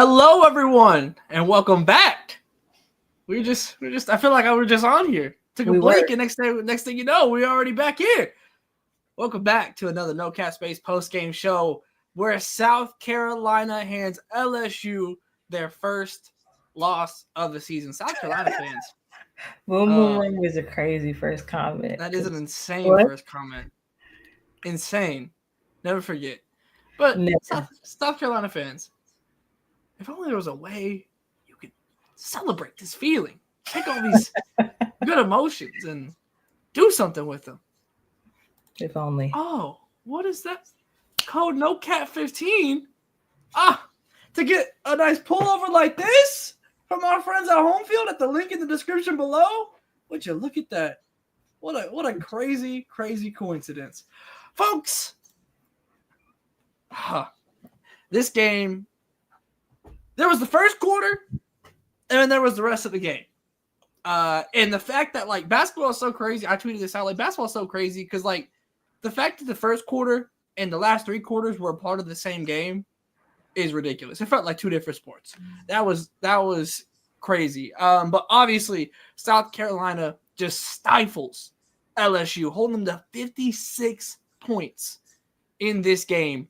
Hello, everyone, and welcome back. I feel like I was just on here. Took a blink, and next thing you know, we're already back here. Welcome back to another No Cap Space post-game show where South Carolina hands LSU their first loss of the season. South Carolina fans. Boom was a crazy first comment. That is an insane first comment. Insane. Never forget. But South Carolina fans, if only there was a way you could celebrate this feeling, take all these good emotions and do something with them. If only. Oh, what is that? Code NOCAT15? To get a nice pullover like this from our friends at Home Field at the link in the description below. Would you look at that? What a crazy, crazy coincidence. Folks, this game, there was the first quarter, and then there was the rest of the game. And the fact that, basketball is so crazy, I tweeted this out, basketball is so crazy because, the fact that the first quarter and the last three quarters were a part of the same game is ridiculous. It felt like two different sports. That was crazy. But obviously, South Carolina just stifles LSU, holding them to 56 points in this game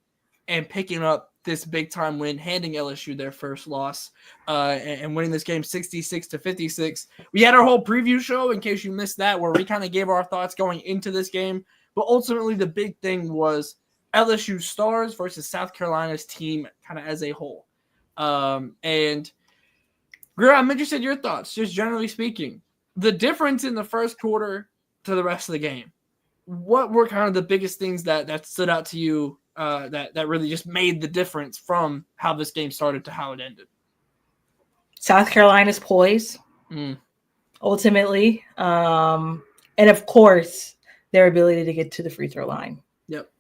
and picking up this big-time win, handing LSU their first loss and winning this game 66-56. We had our whole preview show, in case you missed that, where we kind of gave our thoughts going into this game. But ultimately, the big thing was LSU stars versus South Carolina's team kind of as a whole. And Greer, I'm interested in your thoughts, just generally speaking. The difference in the first quarter to the rest of the game. What were kind of the biggest things that stood out to you that really just made the difference from how this game started to how it ended? South Carolina's poise, ultimately. And of course, their ability to get to the free throw line. Yep.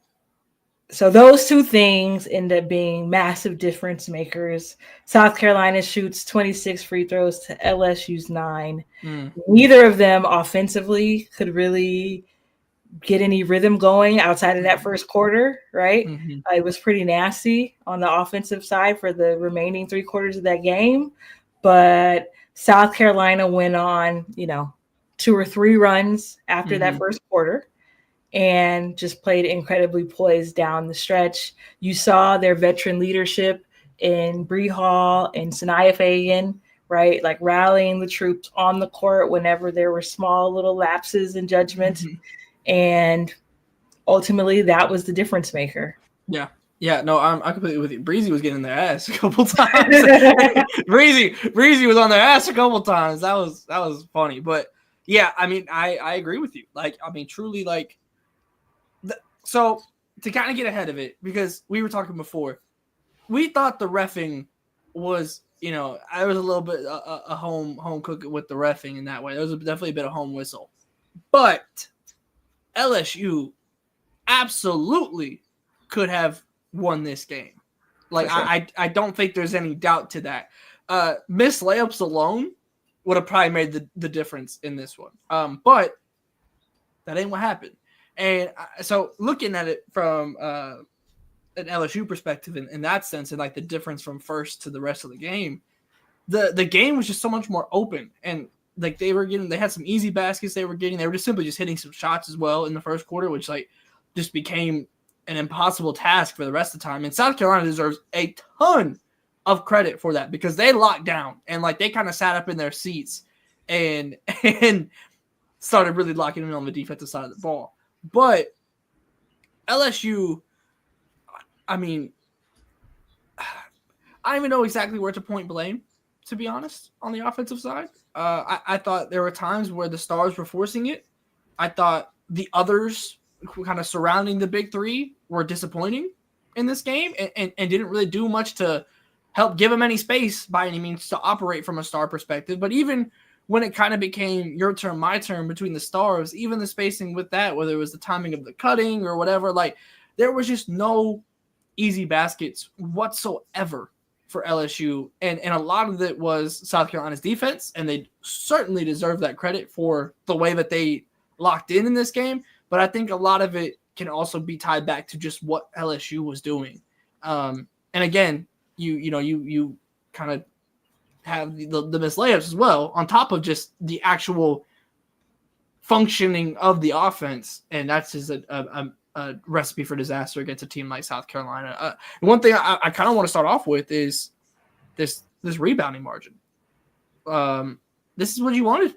So those two things end up being massive difference makers. South Carolina shoots 26 free throws to LSU's 9. Neither of them offensively could really get any rhythm going outside of that first quarter, right? It was pretty nasty on the offensive side for the remaining 3 quarters of that game. But South Carolina went on, 2 or 3 runs after that first quarter and just played incredibly poised down the stretch. You saw their veteran leadership in Bree Hall and Sanaya Fagan, right? Rallying the troops on the court whenever there were small little lapses in judgment. And ultimately, that was the difference maker. Yeah. Yeah, no, I'm completely with you. Breezy was getting their ass a couple times. Breezy was on their ass a couple times. That was funny. But yeah, I mean, I agree with you. Truly, so to kind of get ahead of it, because we were talking before, we thought the reffing was, I was a little bit a home cook with the reffing in that way. There was definitely a bit of home whistle. But LSU absolutely could have won this game. Sure. I don't think there's any doubt to that. Missed layups alone would have probably made the difference in this one. But that ain't what happened. And so looking at it from an LSU perspective in that sense, and the difference from first to the rest of the game, the game was just so much more open. And they had some easy baskets they were just simply just hitting some shots as well in the first quarter, which just became an impossible task for the rest of the time. And South Carolina deserves a ton of credit for that because they locked down and they kind of sat up in their seats and started really locking in on the defensive side of the ball. But LSU, I mean, I don't even know exactly where to point blame, to be honest, on the offensive side. I thought there were times where the stars were forcing it. I thought the others kind of surrounding the big three were disappointing in this game and didn't really do much to help give them any space by any means to operate from a star perspective. But even when it kind of became your turn, my turn between the stars, even the spacing with that, whether it was the timing of the cutting or whatever, there was just no easy baskets whatsoever for LSU. And a lot of it was South Carolina's defense, and they certainly deserve that credit for the way that they locked in this game. But I think a lot of it can also be tied back to just what LSU was doing. And again, you kind of have the missed layups as well, on top of just the actual functioning of the offense, and that's just a recipe for disaster against a team like South Carolina. One thing I kind of want to start off with is this rebounding margin. This is what you wanted.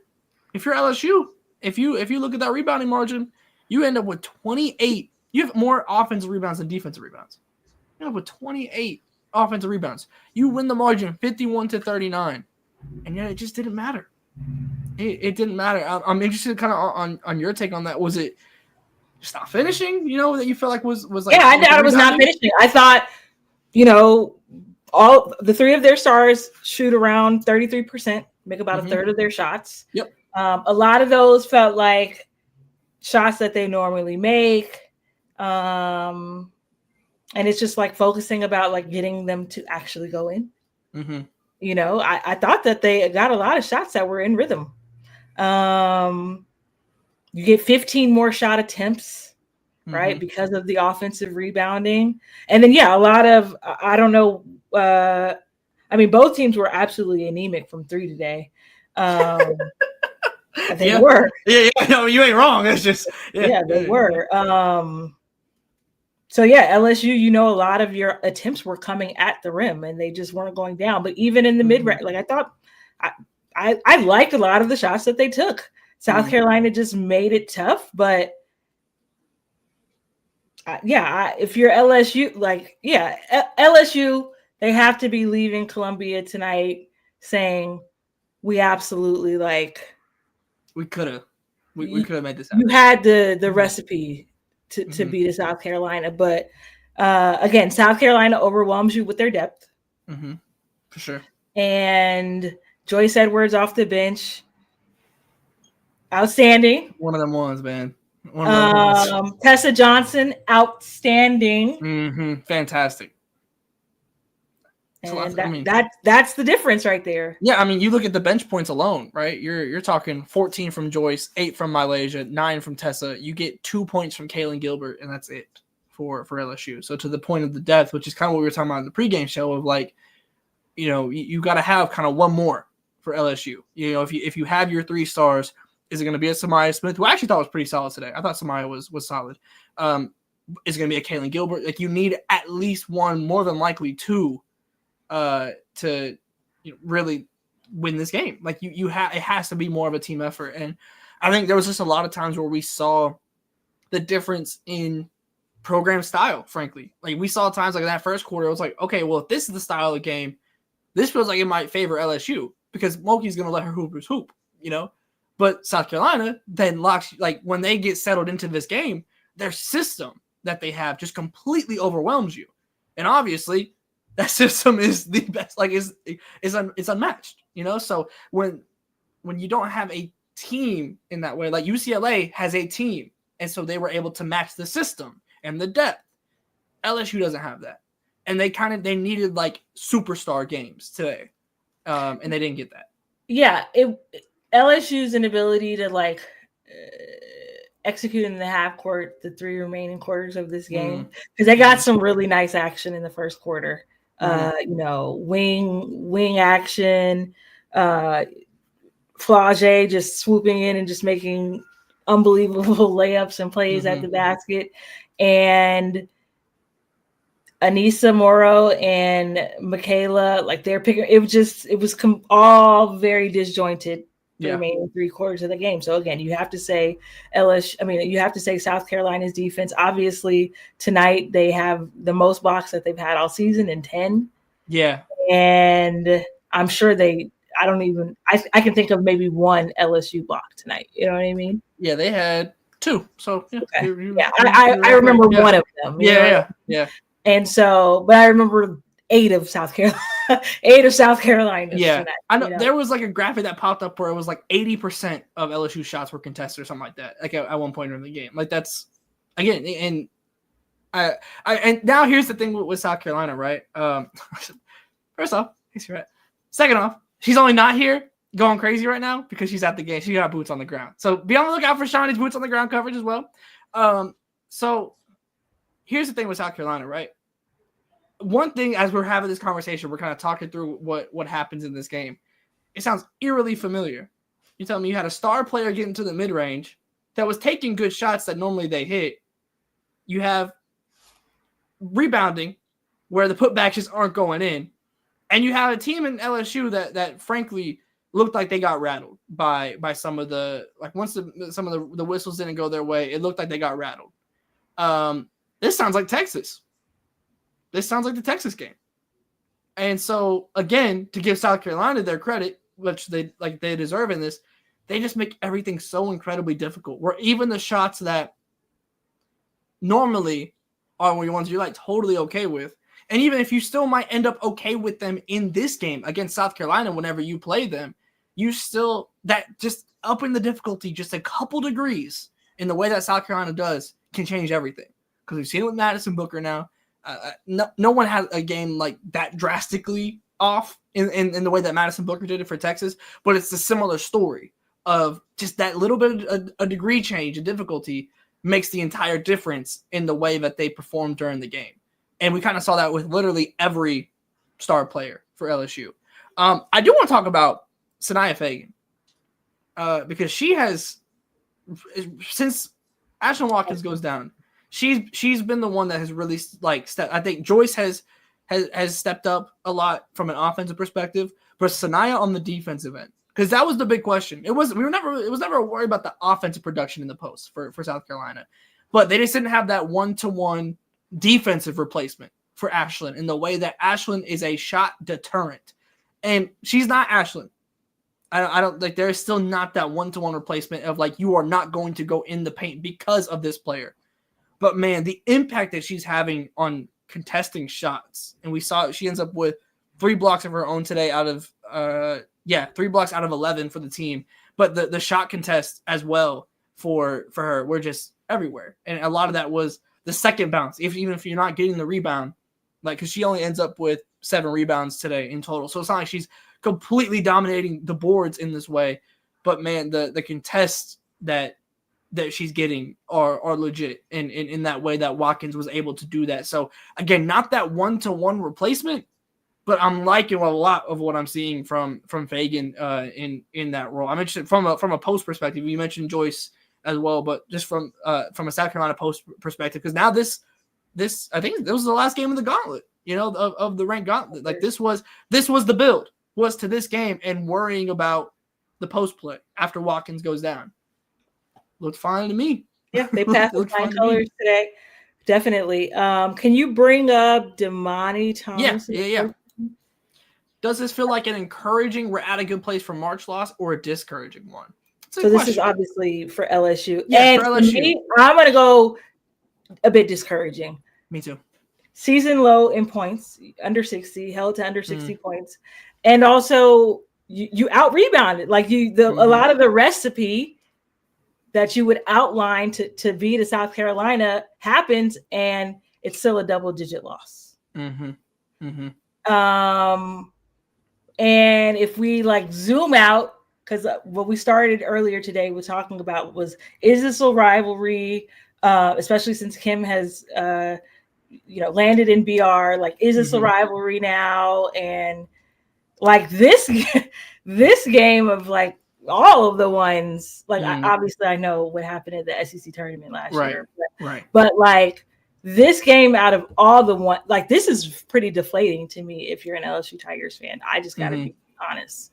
If you're LSU, if you look at that rebounding margin, you end up with 28. You have more offensive rebounds than defensive rebounds. You end up with 28 offensive rebounds. You win the margin 51-39, and yet it just didn't matter. It didn't matter. I'm interested kind of on your take on that. Was it just not finishing? That you felt like was like. Yeah, I thought it was not finishing. I thought, all the three of their stars shoot around 33%, make about a third of their shots. Yep. A lot of those felt like shots that they normally make. And it's just like focusing about like getting them to actually go in. Mm-hmm. I thought that they got a lot of shots that were in rhythm. You get 15 more shot attempts, right? Because of the offensive rebounding. And then, a lot of, I don't know. Both teams were absolutely anemic from three today. They were. Yeah. No, you ain't wrong. It's just, they were. So LSU, a lot of your attempts were coming at the rim and they just weren't going down. But even in the mid-range, like I thought, I liked a lot of the shots that they took. South Carolina just made it tough, but if you're LSU, LSU, they have to be leaving Columbia tonight saying we absolutely we could have made this happen. You had the recipe to beat a South Carolina, but again, South Carolina overwhelms you with their depth. For sure. And Joyce Edwards off the bench, outstanding. One of them ones, man. Tessa Johnson, outstanding. Fantastic. And that's the difference right there. Yeah, you look at the bench points alone, right? You're talking 14 from Joyce, 8 from Malaysia, 9 from Tessa. You get 2 points from Kaylin Gilbert, and that's it for LSU. So to the point of the depth, which is kind of what we were talking about in the pregame show of you got to have kind of one more for LSU. If you have your 3 stars, is it going to be a Samaya Smith, who I actually thought was pretty solid today? I thought Samaya was solid. Is it going to be a Kaylin Gilbert? You need at least one, more than likely 2. To really win this game. It has to be more of a team effort. And I think there was just a lot of times where we saw the difference in program style, frankly. We saw times like in that first quarter, it was like, okay, well, if this is the style of the game, this feels like it might favor LSU because Moki's going to let her hoopers hoop, But South Carolina then locks, when they get settled into this game, their system that they have just completely overwhelms you. And obviously, that system is the best, it's unmatched, So when you don't have a team in that way, like UCLA has a team, and so they were able to match the system and the depth. LSU doesn't have that, and they needed superstar games today, and they didn't get that. Yeah, LSU's inability to execute in the half court, the 3 remaining quarters of this game, because they got some really nice action in the first quarter. Wing action, Flage just swooping in and just making unbelievable layups and plays at the basket. And Anissa Morrow and Michaela, they're picking, it was all very disjointed the remaining 3 quarters of the game. So again, you have to say you have to say South Carolina's defense. Obviously tonight they have the most blocks that they've had all season in 10. Yeah. And I'm sure I can think of maybe one LSU block tonight. You know what I mean? Yeah, they had 2. So yeah. Okay. I remember one of them. Yeah. And so, but I remember 8 of South Carolina. 8 of South Carolina. Yeah, tonight, I know there was a graphic that popped up where it was 80% of LSU shots were contested or something like that. At one point in the game, that's again. And and now here's the thing with South Carolina, right? First off, he's right. Second off, she's only not here going crazy right now because she's at the game. She got boots on the ground. So be on the lookout for Shawnee's boots on the ground coverage as well. So here's the thing with South Carolina, right? one thing as we're having this conversation, we're kind of talking through what happens in this game. It sounds eerily familiar. You tell me you had a star player get into the mid-range that was taking good shots that normally they hit. You have rebounding where the putbacks just aren't going in. And you have a team in LSU that frankly looked like they got rattled by some of the, like once some of the whistles didn't go their way, it looked like they got rattled. This sounds like Texas. This sounds like the Texas game. And so again, to give South Carolina their credit, which they deserve in this, they just make everything so incredibly difficult. Where even the shots that normally are the ones you're like totally okay with, and even if you still might end up okay with them in this game against South Carolina, whenever you play them, you still, that just upping the difficulty just a couple degrees in the way that South Carolina does can change everything. Because we've seen it with Madison Booker now. No one had a game like that drastically off in the way that Madison Booker did it for Texas, but it's a similar story of just that little bit of a degree change in difficulty makes the entire difference in the way that they perform during the game. And we kind of saw that with literally every star player for LSU. I do want to talk about Sanaya Fagan because she has, since Ashlyn Watkins goes down, she's been the one that has really I think Joyce has stepped up a lot from an offensive perspective, but Sanaya on the defensive end, because that was the big question. It was never a worry about the offensive production in the post for South Carolina, but they just didn't have that one-to-one defensive replacement for Ashlyn in the way that Ashlyn is a shot deterrent, and she's not Ashlyn. I don't like, there is still not that one-to-one replacement of like, you are not going to go in the paint because of this player. But man, the impact that she's having on contesting shots, and we saw she ends up with 3 blocks of her own today out of 3 blocks out of 11 for the team. But the shot contest as well for her were just everywhere, and a lot of that was the second bounce. Even if you're not getting the rebound, like, because she only ends up with 7 rebounds today in total, so it's not like she's completely dominating the boards in this way. But man, the contests that she's getting are legit in that way that Watkins was able to do that. So again, not that one-to-one replacement, but I'm liking a lot of what I'm seeing from Fagan in that role. I mentioned from a post perspective, you mentioned Joyce as well, but just from a South Carolina post perspective, because now this I think this was the last game of the gauntlet, of the ranked gauntlet. Like this was the build was to this game, and worrying about the post play after Watkins goes down. Looked fine to me. Yeah, they passed the fine colors today. Definitely. Can you bring up Damani Thomas? Yeah. Does this feel like an encouraging, we're at a good place for March loss, or a discouraging one? So this is obviously for LSU. Yeah, and for LSU. Me, I'm going to go a bit discouraging. Me too. Season low in points, under 60, held to under 60 points. And also, you out-rebounded. Like, a lot of the recipe that you would outline to beat a South Carolina happens, and it's still a double-digit loss. And if we zoom out, because what we started earlier today with talking about was, is this a rivalry, especially since Kim has landed in BR? Like, is this a rivalry now? And this game of all of the ones, obviously I know what happened at the SEC tournament last year, but this game out of all the one, this is pretty deflating to me if you're an LSU Tigers fan. I just gotta be honest.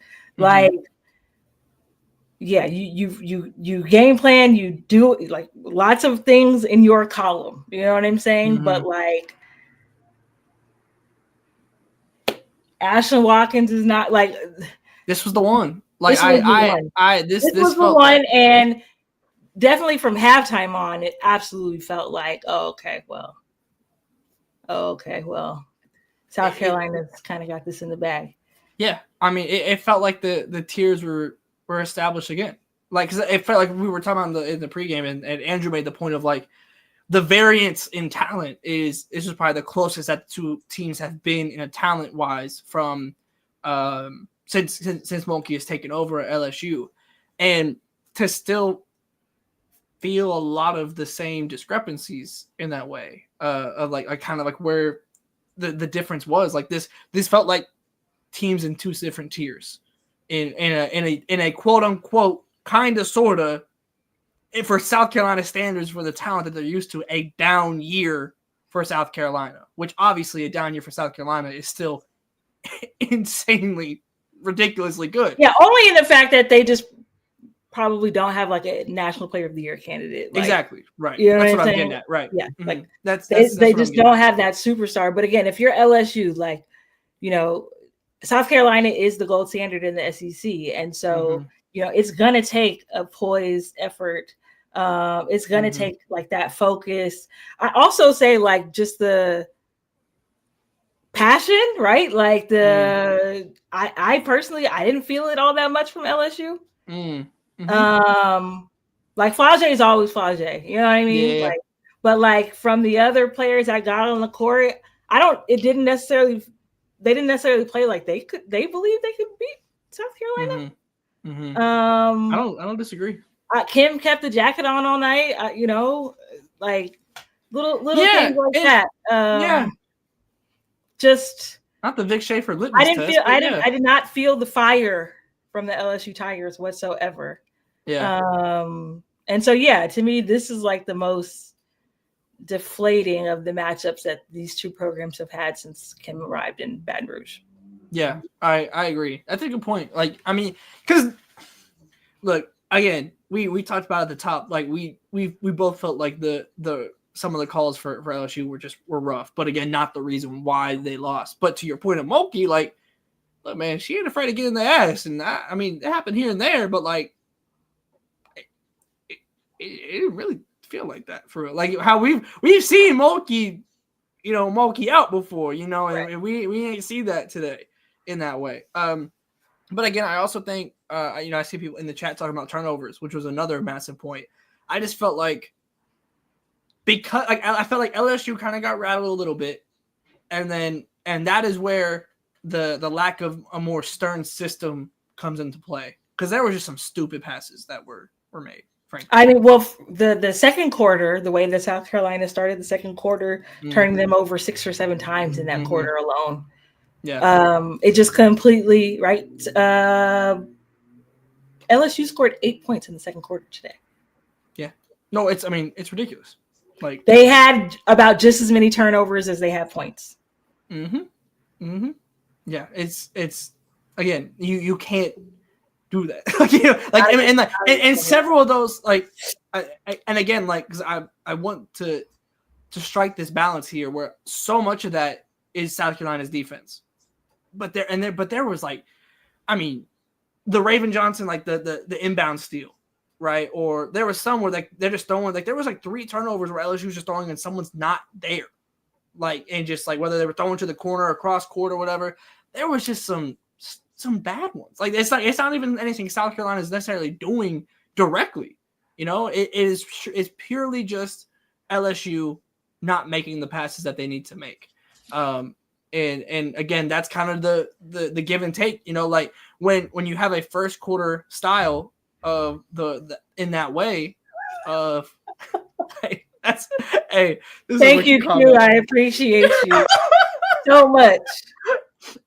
You game plan, you do lots of things in your column, you know what I'm saying? But Ashlyn Watkins is not this was the one. This was the one, and definitely from halftime on, it absolutely felt like, okay, well, South Carolina's kind of got this in the bag. Yeah, I mean, it felt like the tiers were established again. Because it felt like we were talking about in the pregame, and Andrew made the point of the variance in talent is just probably the closest that the two teams have been in a talent wise from since Mulkey has taken over at LSU, and to still feel a lot of the same discrepancies in that way of kind of where the difference was. Like this felt like teams in two different tiers in a quote unquote kind of sorta, for South Carolina standards, for the talent that they're used to, a down year for South Carolina, which obviously a down year for South Carolina is still insanely, ridiculously good. Yeah, only in the fact that they just probably don't have like a National Player of the Year candidate. Like, exactly. Right. You know that's what I'm getting at. Right. Yeah. Mm-hmm. Like that's they just don't have that superstar. But again, if you're LSU, like, you know, South Carolina is the gold standard in the SEC. And so, you know, it's going to take a poised effort. It's going to take like that focus. I also say like just the passion, right? Like I personally, I didn't feel it all that much from LSU. Like Flage is always Flage, you know what I mean? Yeah. Like, but like from the other players I got on the court, they didn't necessarily play like they believe they could beat South Carolina. I don't disagree. Kim kept the jacket on all night, you know, like little things like that. Just not the Vic Schaefer litmus test. I did not feel the fire from the LSU Tigers whatsoever. Yeah. And so to me, this is like the most deflating of the matchups that these two programs have had since Kim arrived in Baton Rouge. Yeah, I agree. That's a good point. Like, I mean, because look, again, we talked about at the top, like we both felt like the some of the calls for LSU were rough, but again, not the reason why they lost. But to your point of Mulkey, like, look, man, she ain't afraid to get in the ass, and I mean, it happened here and there, but like, it didn't really feel like that for real. Like how we've seen Mulkey, you know, Mulkey out before, you know, and we ain't see that today in that way. But again, I also think, you know, I see people in the chat talking about turnovers, which was another massive point. I just felt like, because like I felt like LSU kind of got rattled a little bit, and that is where the lack of a more stern system comes into play, because there were just some stupid passes that were made. Frankly. I mean, well, the second quarter, the way that South Carolina started the second quarter, turning them over 6 or 7 times in that quarter alone. Yeah. It just completely right. LSU scored 8 points in the second quarter today. Yeah. No, it's ridiculous. Like they had about just as many turnovers as they had points. Yeah. It's again, you can't do that. Like, you know, like and several of those, like, and again, like, because I want to strike this balance here where so much of that is South Carolina's defense, but there was, like, I mean, the Raven Johnson, like the inbound steal, right? Or there was some where like they're just throwing, like there was like 3 turnovers where LSU was just throwing and someone's not there, like, and just like whether they were throwing to the corner or cross court or whatever, there was just some bad ones. Like it's not even anything South Carolina is necessarily doing directly. You know, it's purely just LSU not making the passes that they need to make. And again, that's kind of the give and take. You know, like when you have a first quarter style of the in that way of hey, that's hey. Thank you, Q. I appreciate you so much.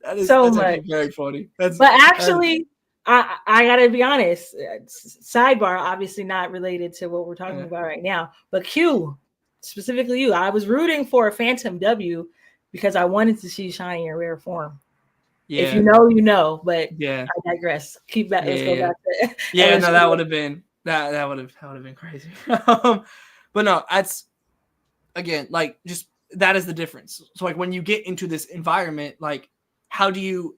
That's much. Very funny. But actually, I gotta be honest. Sidebar, obviously not related to what we're talking about right now. But Q, specifically you, I was rooting for a Phantom W because I wanted to see Shiny in rare form. Yeah. If you know, you know. But I digress. Keep back. Let's go back to no, that would have been that would have been crazy. But no, that's again, like, just that is the difference. So like when you get into this environment, like, how do you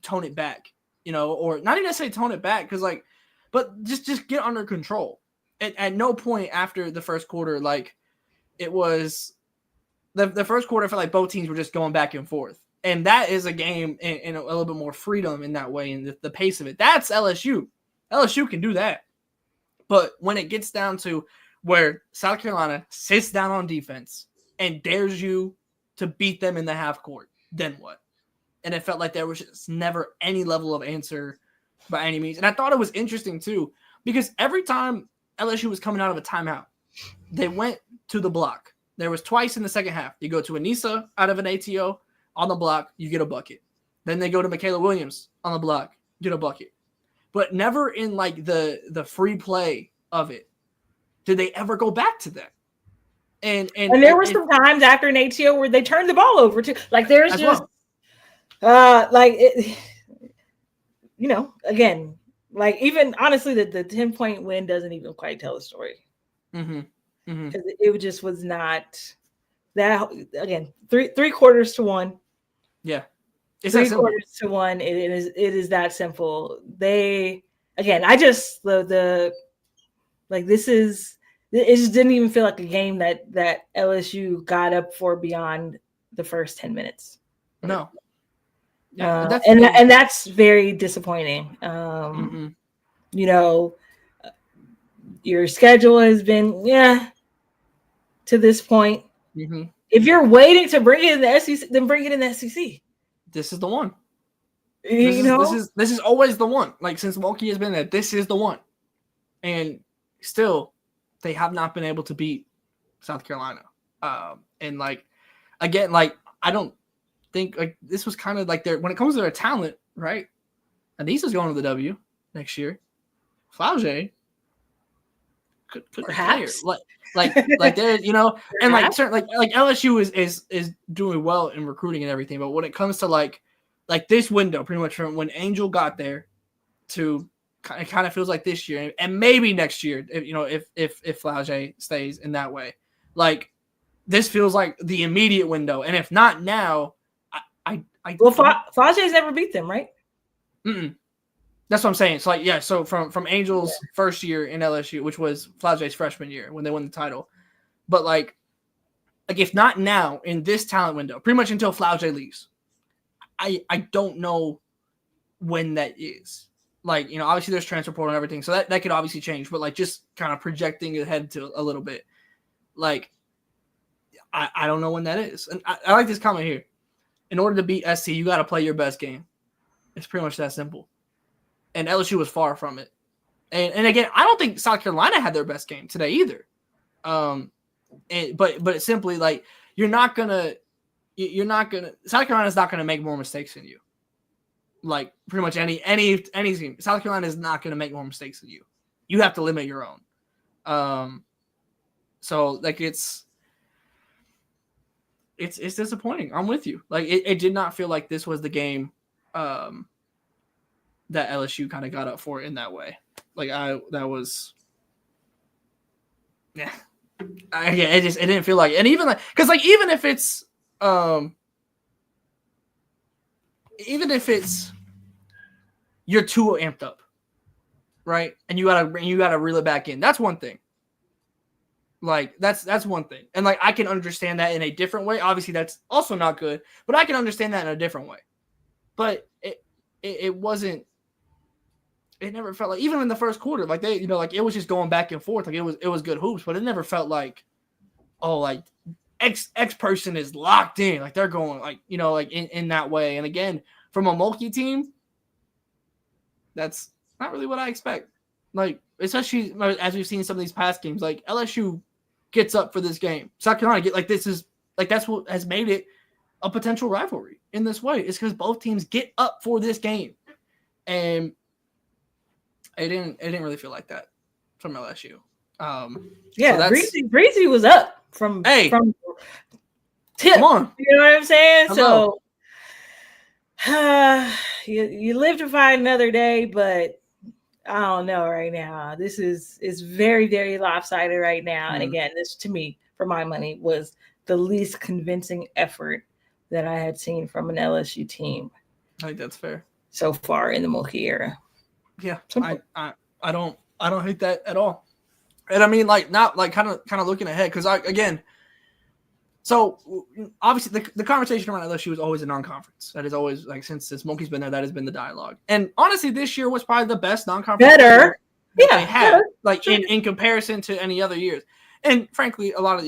tone it back, you know, or not even necessarily tone it back, because like, but just get under control. At no point after the first quarter, like, it was the first quarter, I felt like both teams were just going back and forth, and that is a game in a little bit more freedom in that way, and the pace of it. That's LSU. LSU can do that, but when it gets down to where South Carolina sits down on defense and dares you to beat them in the half court, then what? And it felt like there was just never any level of answer by any means. And I thought it was interesting too, because every time LSU was coming out of a timeout, they went to the block. There was twice in the second half. You go to Anissa out of an ATO, on the block, you get a bucket. Then they go to Michaela Williams on the block, get a bucket. But never in like the free play of it did they ever go back to that. And there were some times after an ATO where they turned the ball over too. Like there's just again, like even honestly, the 10-point win doesn't even quite tell the story. Because it just was not that. Again, three quarters to one. Yeah, it's 3 quarters to one. It is that simple. It just didn't even feel like a game that LSU got up for beyond the first 10 minutes. No. Yeah, that's very disappointing. Your schedule has been to this point. If you're waiting to bring it in the SEC, then bring it in the SEC. This is the one. This is always the one. Like since Mulkey has been there, this is the one. And still, they have not been able to beat South Carolina. And like again, like I don't think like this was kind of like when it comes to their talent, right? Anissa's going to the W next year. Flau'jae could perhaps like there, and like certain like LSU is doing well in recruiting and everything, but when it comes to like this window, pretty much from when Angel got there to it kind of feels like this year and maybe next year, if Flau'jae stays in that way, like this feels like the immediate window, and if not now, Flau'jae's never beat them, right? That's what I'm saying. So so from Angel's first year in LSU, which was Flau'jae's freshman year when they won the title, but like if not now in this talent window, pretty much until Flau'jae leaves, I don't know when that is. Like obviously there's transfer portal and everything, so that could obviously change. But like just kind of projecting ahead to a little bit, like I don't know when that is. And I like this comment here. In order to beat SC, you got to play your best game. It's pretty much that simple. And LSU was far from it. And again, I don't think South Carolina had their best game today either. But it's simply like South Carolina's not gonna make more mistakes than you. Like pretty much any team. South Carolina is not gonna make more mistakes than you. You have to limit your own. So like it's disappointing. I'm with you. Like it did not feel like this was the game that LSU kind of got up for in that way. Like it didn't feel like, and even like, cause like, even if it's you're too amped up, right? And you gotta reel it back in. That's one thing. Like that's one thing. And like, I can understand that in a different way. Obviously that's also not good, but I can understand that in a different way. But it wasn't, it never felt like, even in the first quarter, like they, like it was just going back and forth. Like it was good hoops, but it never felt like, oh, like X person is locked in. Like they're going like, like in that way. And again, from a Mulkey team, that's not really what I expect. Like, especially as we've seen some of these past games, like LSU gets up for this game. South Carolina that's what has made it a potential rivalry in this way. It's because both teams get up for this game. And it didn't really feel like that from LSU. Breezy was up from tip. Come on. You know what I'm saying? Hello. So you live to fight another day, but I don't know right now. This is very, very lopsided right now. And again, this to me, for my money, was the least convincing effort that I had seen from an LSU team. I think that's fair. So far in the Mulkey era. Yeah, I don't hate that at all. And I mean, like, not like kind of looking ahead, because so obviously the conversation around LSU is always a non-conference. That is always, like, since Mulkey's been there, that has been the dialogue. And honestly, this year was probably the best non-conference better they had, like in comparison to any other years. And frankly, a lot of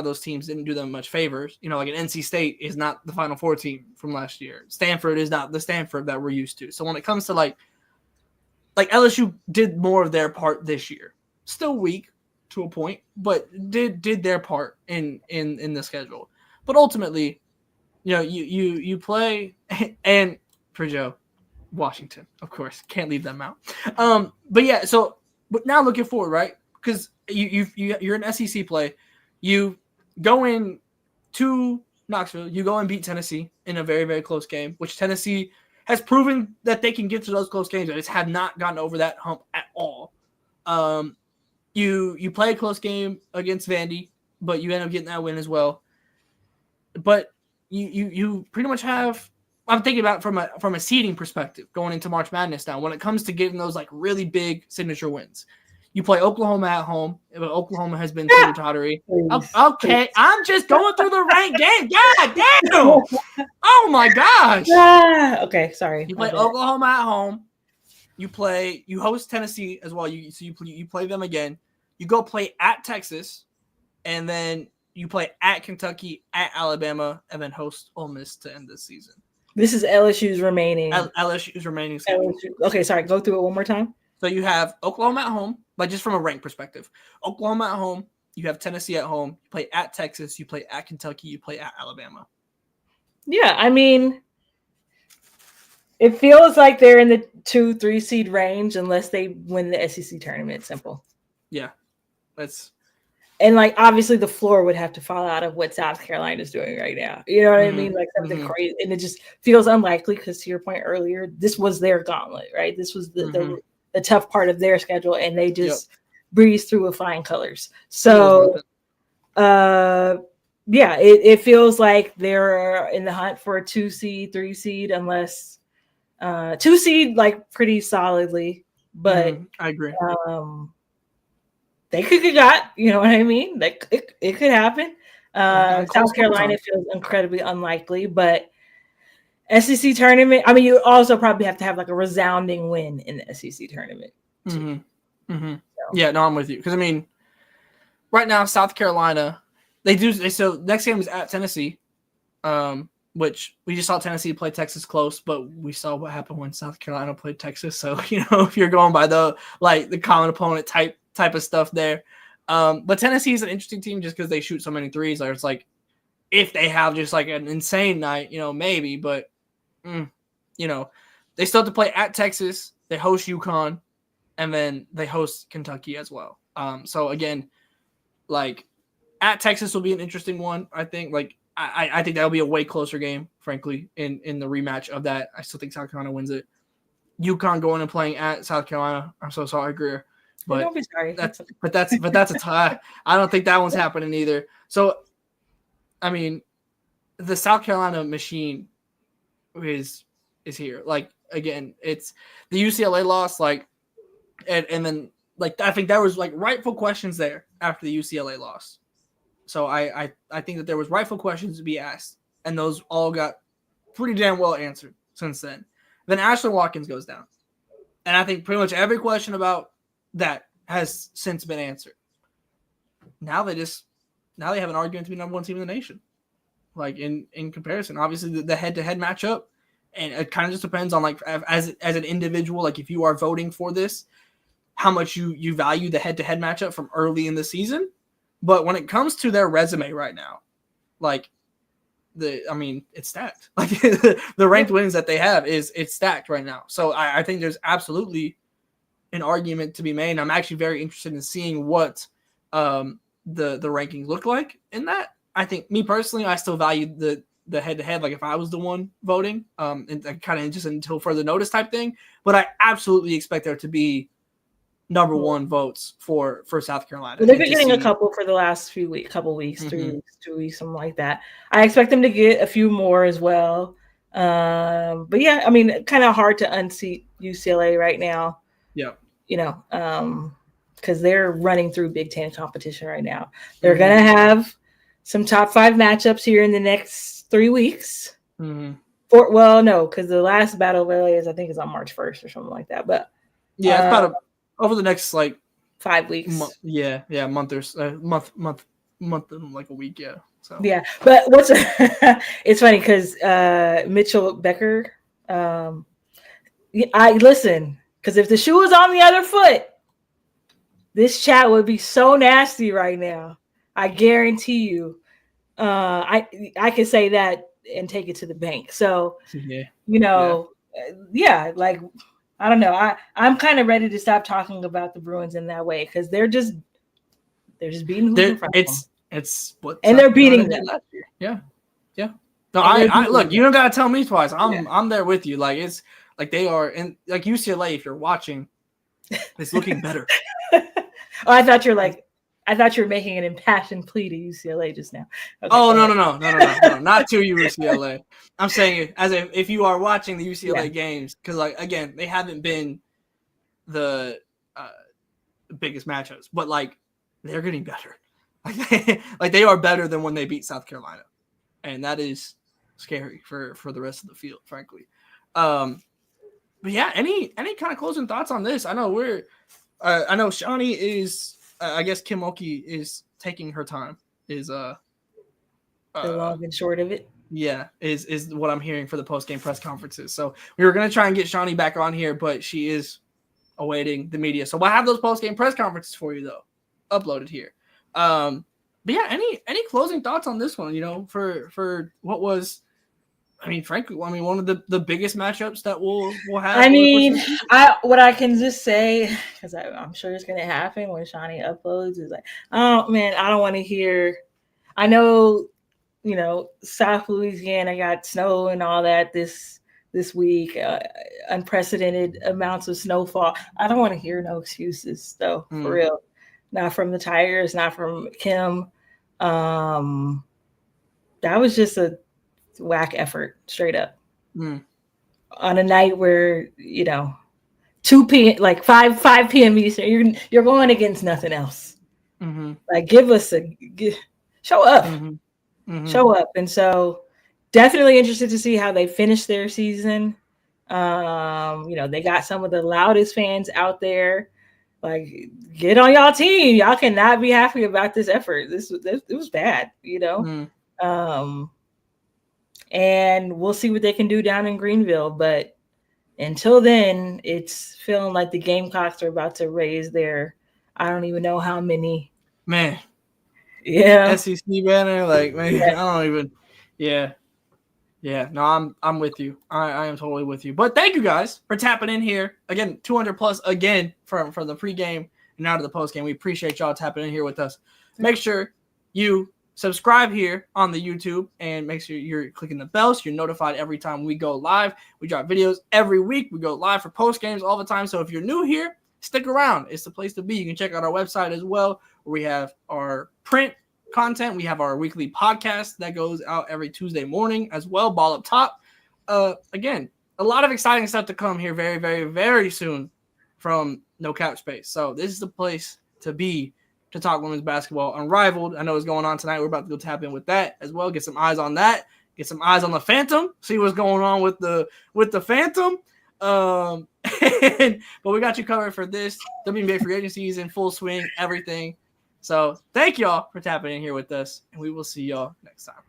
those teams didn't do them much favors. Like an NC State is not the Final Four team from last year. Stanford is not the Stanford that we're used to. So when it comes to like LSU did more of their part this year. Still weak to a point, but did their part in the schedule. But ultimately, you play and for Joe, Washington, of course, can't leave them out. But yeah, but now looking forward, right? Because you're an SEC play, you go in to Knoxville, you go and beat Tennessee in a very, very close game, which Tennessee has proven that they can get to those close games. They just have not gotten over that hump at all. You play a close game against Vandy, but you end up getting that win as well. But you pretty much have. I'm thinking about from a seeding perspective going into March Madness now. When it comes to getting those like really big signature wins, you play Oklahoma at home. Oklahoma has been teeter tottery. Okay, I'm just going through the ranked game. God damn! Oh my gosh. Okay, sorry. You play Oklahoma at home. You host Tennessee as well. You play them again. You go play at Texas, and then you play at Kentucky, at Alabama, and then host Ole Miss to end this season. This is LSU's remaining. LSU's remaining. Okay, sorry. Go through it one more time. So you have Oklahoma at home, like just from a rank perspective. Oklahoma at home. You have Tennessee at home. You play at Texas. You play at Kentucky. You play at Alabama. Yeah, I mean, it feels like they're in the 2-3 seed range unless they win the SEC tournament. Simple. Yeah, and like obviously the floor would have to fall out of what South Carolina is doing right now. You know what I mean? Like something crazy, and it just feels unlikely because to your point earlier, this was their gauntlet, right? This was the tough part of their schedule, and they just breezed through with flying colors. So, yeah, it feels like they're in the hunt for a 2 seed, 3 seed, unless 2 seed like pretty solidly. But I agree. They could get got, you know what I mean? Like it could happen. South Carolina feels incredibly unlikely, but SEC tournament. I mean, you also probably have to have like a resounding win in the SEC tournament. So. Yeah, no, I'm with you because I mean, right now South Carolina, they do. So next game is at Tennessee, which we just saw Tennessee play Texas close, but we saw what happened when South Carolina played Texas. So if you're going by the common opponent type of stuff there. But Tennessee is an interesting team just because they shoot so many threes. Or it's like if they have just like an insane night, maybe. But they still have to play at Texas. They host UConn, and then they host Kentucky as well. So again, like at Texas will be an interesting one. I think I think that'll be a way closer game, frankly, in the rematch of that. I still think South Carolina wins it. UConn going and playing at South Carolina. I'm so sorry, Greer. But don't be sorry. That's a tie. I don't think that one's happening either. So, I mean, the South Carolina machine is here. Like again, it's the UCLA loss. Like, and then like I think there was like rightful questions there after the UCLA loss. So I think that there was rightful questions to be asked, and those all got pretty damn well answered since then. Then Ashlyn Watkins goes down, and I think pretty much every question about that has since been answered. Now they have an argument to be number one team in the nation. Like in comparison, obviously the head-to-head matchup, and it kind of just depends on like as an individual, like if you are voting for this, how much you value the head-to-head matchup from early in the season. But when it comes to their resume right now, like it's stacked. Like the ranked wins that they have it's stacked right now. So I think there's absolutely an argument to be made. And I'm actually very interested in seeing what the rankings look like in that. I think me personally, I still value the head-to-head. Like if I was the one voting, and kind of just until further notice type thing. But I absolutely expect there to be number one votes for South Carolina. Well, they've been getting a couple for the last few weeks, 2 weeks, 2 weeks, something like that. I expect them to get a few more as well. But yeah, I mean, kind of hard to unseat UCLA right now. Yeah. Because they're running through Big Ten competition right now. They're going to have some top 5 matchups here in the next 3 weeks. Because the last Battle of LA I think is on March 1st or something like that. But yeah, it's about over the next 5 weeks. month and like a week. Yeah. So yeah, but it's funny because Mitchell Becker. I listen. Because if the shoe was on the other foot, this chat would be so nasty right now. I guarantee you. I can say that and take it to the bank. So, Yeah. Like I don't know. I'm kind of ready to stop talking about the Bruins in that way because they're just beating who's in front of them. It's what and they're beating them. last year. Yeah. No, I look. You don't gotta tell me twice. I'm there with you. Like it's like they are, and like UCLA. If you're watching, it's looking better. I thought you were making an impassioned plea to UCLA just now. Okay, no, not to UCLA. I'm saying if you are watching the UCLA games, because like again, they haven't been the biggest matchups, but like they're getting better. Like they are better than when they beat South Carolina, and that is scary for the rest of the field, frankly. But yeah, any kind of closing thoughts on this? I know I know Shawnee is. I guess Kim Mulkey is taking her time. Is the long and short of it. Yeah, is what I'm hearing for the post-game press conferences. So we were gonna try and get Shawnee back on here, but she is awaiting the media. So we'll have those post-game press conferences for you though, uploaded here. But yeah, any closing thoughts on this one? You know, for what was. I mean, frankly, one of the biggest matchups that we'll have. I mean, what I can just say, because I'm sure it's going to happen when Shawnee uploads, is like, oh, man, I don't want to hear. I know, South Louisiana got snow and all that this week, unprecedented amounts of snowfall. I don't want to hear no excuses, though, for real. Not from the Tigers, not from Kim. That was just a whack effort, straight up. On a night where 2 p.m. like 5 p.m. Eastern, you're going against nothing else. Like show up, show up. And so definitely interested to see how they finish their season. They got some of the loudest fans out there. Like, get on y'all team. Y'all cannot be happy about this effort. It was bad, and we'll see what they can do down in Greenville. But until then, it's feeling like the Gamecocks are about to raise their, I don't even know how many. Man. Yeah. SEC banner. Like, man, I don't even. Yeah. Yeah. No, I'm with you. I am totally with you. But thank you guys for tapping in here. Again, 200 plus again from the pregame and now to the postgame. We appreciate y'all tapping in here with us. Make sure you subscribe here on the YouTube and make sure you're clicking the bell so you're notified every time we go live. We drop videos every week. We go live for post games all the time. So if you're new here, stick around. It's the place to be. You can check out our website as well, where we have our print content. We have our weekly podcast that goes out every Tuesday morning as well. Ball up top. Again, a lot of exciting stuff to come here very, very, very soon from No Cap Space. So this is the place to be to talk women's basketball unrivaled. I know what's going on tonight. We're about to go tap in with that as well. Get some eyes on that. Get some eyes on the Phantom. See what's going on with the Phantom. But we got you covered for this. WNBA free agency is in full swing. Everything. So thank y'all for tapping in here with us, and we will see y'all next time.